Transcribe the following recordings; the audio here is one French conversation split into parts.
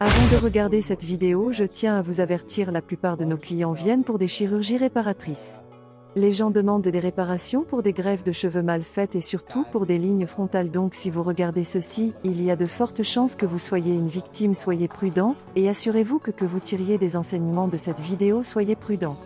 Avant de regarder cette vidéo, je tiens à vous avertir, la plupart de nos clients viennent pour des chirurgies réparatrices. Les gens demandent des réparations pour des greffes de cheveux mal faites et surtout pour des lignes frontales, donc si vous regardez ceci, il y a de fortes chances que vous soyez une victime. Soyez prudent, et assurez-vous que vous tiriez des enseignements de cette vidéo. Soyez prudent.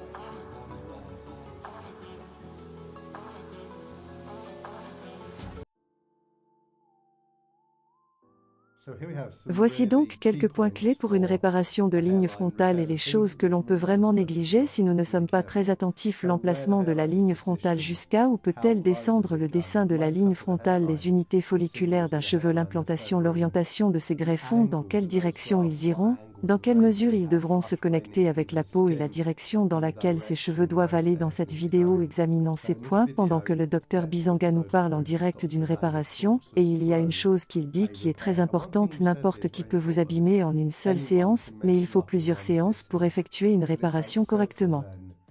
Voici donc quelques points clés pour une réparation de ligne frontale et les choses que l'on peut vraiment négliger si nous ne sommes pas très attentifs. L'emplacement de la ligne frontale, jusqu'à où peut-elle descendre le dessin de la ligne frontale, les unités folliculaires d'un cheveu, l'implantation, l'orientation de ces greffons, dans quelle direction ils iront, dans quelle mesure ils devront se connecter avec la peau et la direction dans laquelle ces cheveux doivent aller. Dans cette vidéo, examinons ces points pendant que le docteur Bizanga nous parle en direct d'une réparation, et il y a une chose qu'il dit qui est très importante: n'importe qui peut vous abîmer en une seule séance, mais il faut plusieurs séances pour effectuer une réparation correctement.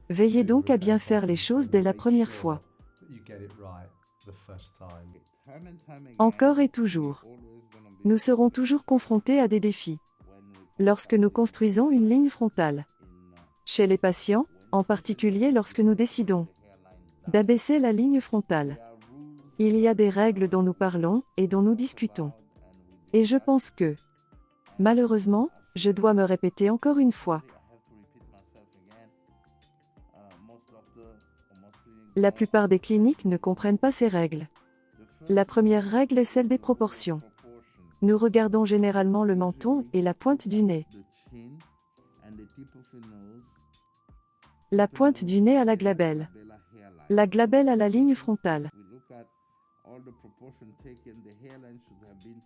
Veillez donc à bien faire les choses dès la première fois. Encore et toujours. Nous serons toujours confrontés à des défis lorsque nous construisons une ligne frontale. Chez les patients, en particulier lorsque nous décidons d'abaisser la ligne frontale. Il y a des règles dont nous parlons et dont nous discutons. Et je pense que, malheureusement, je dois me répéter encore une fois. La plupart des cliniques ne comprennent pas ces règles. La première règle est celle des proportions. Nous regardons généralement le menton et la pointe du nez. La pointe du nez à la glabelle. La glabelle à la ligne frontale.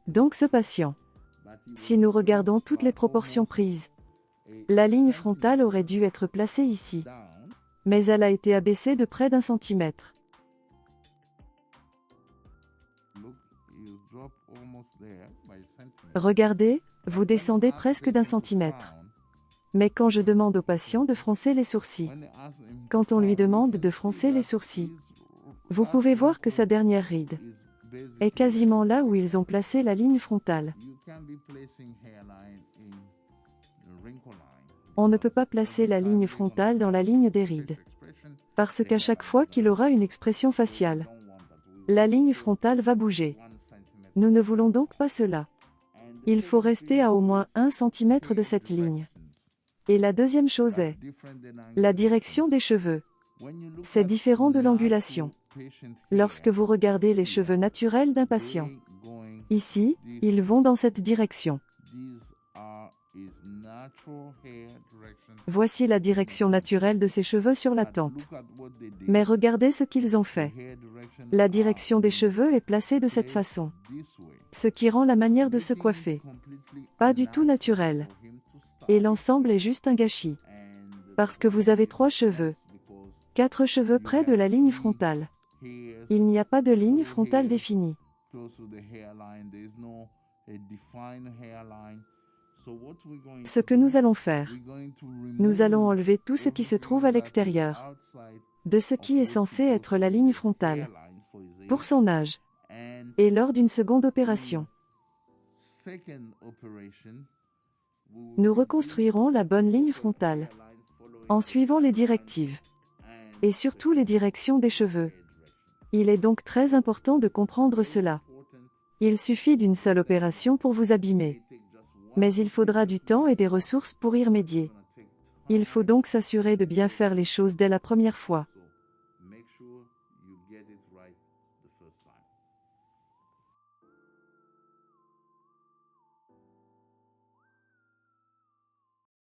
Donc ce patient, si nous regardons toutes les proportions prises, la ligne frontale aurait dû être placée ici, mais elle a été abaissée de près d'1 centimètre. Regardez, vous descendez presque d'1 centimètre. Mais quand je demande au patient de froncer les sourcils, quand on lui demande de froncer les sourcils, vous pouvez voir que sa dernière ride est quasiment là où ils ont placé la ligne frontale. On ne peut pas placer la ligne frontale dans la ligne des rides, parce qu'à chaque fois qu'il aura une expression faciale, la ligne frontale va bouger. Nous ne voulons donc pas cela. Il faut rester à au moins 1 centimètre de cette ligne. Et la deuxième chose est la direction des cheveux. C'est différent de l'angulation. Lorsque vous regardez les cheveux naturels d'un patient, ici, ils vont dans cette direction. Voici la direction naturelle de ses cheveux sur la tempe. Mais regardez ce qu'ils ont fait. La direction des cheveux est placée de cette façon, ce qui rend la manière de se coiffer pas du tout naturelle. Et l'ensemble est juste un gâchis. Parce que vous avez 3 cheveux, 4 cheveux près de la ligne frontale. Il n'y a pas de ligne frontale définie. Ce que nous allons faire, nous allons enlever tout ce qui se trouve à l'extérieur de ce qui est censé être la ligne frontale pour son âge et lors d'une seconde opération. Nous reconstruirons la bonne ligne frontale en suivant les directives et surtout les directions des cheveux. Il est donc très important de comprendre cela. Il suffit d'une seule opération pour vous abîmer. Mais il faudra du temps et des ressources pour y remédier. Il faut donc s'assurer de bien faire les choses dès la première fois.